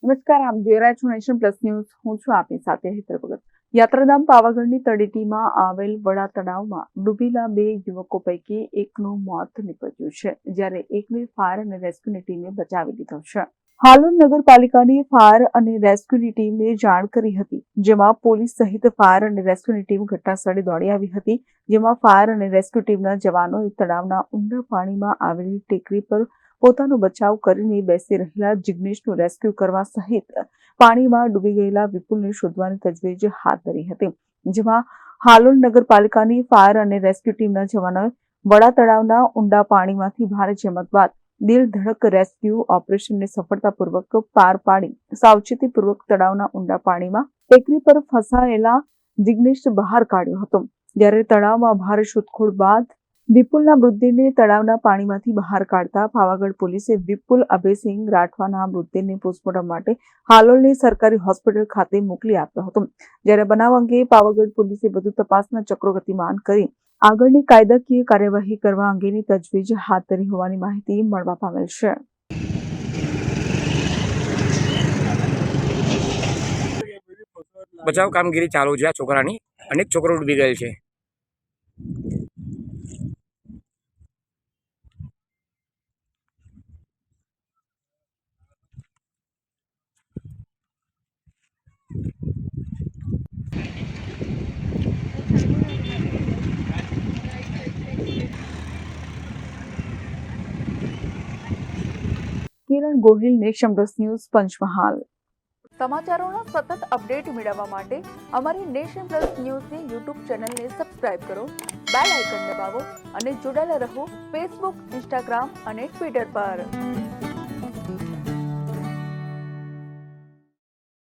નમસ્કાર, આપ જોઈ રહ્યા છો નેશન પ્લસ ન્યૂઝ. હું છું આપની સાથે હેતર ભગત. યાત્રાધામ પાવાગઢની તળેટીમાં આવેલ વડા તળાવમાં ડૂબેલા 2 યુવકો પૈકી એકનું મોત નીપજ્યું છે, જ્યારે એકને ફાયર અને રેસ્ક્યુની ટીમે બચાવી લીધો છે. હાલોલ નગરપાલિકાની ફાયર અને રેસ્ક્યુની ટીમને જાણ કરી હતી, જેમાં પોલીસ સહિત ફાયર અને રેસ્ક્યુની ટીમ ઘટનાસ્થળે દોડી આવી હતી. જેમાં ફાયર અને રેસ્ક્યુ ટીમના જવાનોએ તળાવના ઊંડા પાણીમાં આવેલી ટેકરી પર પોતાનો બચાવ કરીને બેસી રહેલા જિગ્નેશનું રેસ્ક્યુ કરવા સહિત પાણીમાં ડૂબી ગયેલા વિપુલને શોધવાની તજવીજ હાથ ધરી હતી. જેમાં હાલોલ નગરપાલિકાની ફાયર અને રેસ્ક્યુ ટીમના જવાનોએ વડા તળાવના ઊંડા પાણીમાંથી ભારે જહેમત બાદ દિલ ધડક રેસ્ક્યુ ઓપરેશનને સફળતાપૂર્વક પાર પાડી સાવચેતીપૂર્વક તળાવના ઊંડા પાણીમાં ટેકરી પર ફસાયેલા જિગ્નેશ બહાર કાઢ્યો હતો. જ્યારે તળાવમાં ભારે શોધખોળ બાદ વિપુલના મૃતદેહને તળાવના પાણીમાંથી બહાર કાઢતા પાવાગઢ પોલીસે વિપુલ અભયસિંહ રાઠવાના મૃતદેહને પોસ્ટમોર્ટમ માટે હાલોલની સરકારી હોસ્પિટલ ખાતે મોકલી આપ્યો હતો. જ્યારે બનાવ અંગે પાવાગઢ પોલીસે વધુ તપાસના ચક્રો ગતિમાન કરી આગળની કાયદાકીય કાર્યવાહી કરવા અંગેની તજવીજ હાથ ધરી હોવાની માહિતી મળવા પામેલ છે. બચાવ કામગીરી ચાલુ છે. આ છોકરાની અનેક છોકરો ડૂબી ગયેલ છે. Kiran Gohil, Nation Plus News, Panchmahal. સમાચારોના સતત અપડેટ મેળવવા માટે અમારી નેશન પ્લસ ન્યૂઝની યુટ્યુબ ચેનલને સબસ્ક્રાઇબ કરો, બેલ આઇકન દબાવો અને જોડાયેલા રહો ફેસબુક, ઇન્સ્ટાગ્રામ અને ટ્વિટર પર.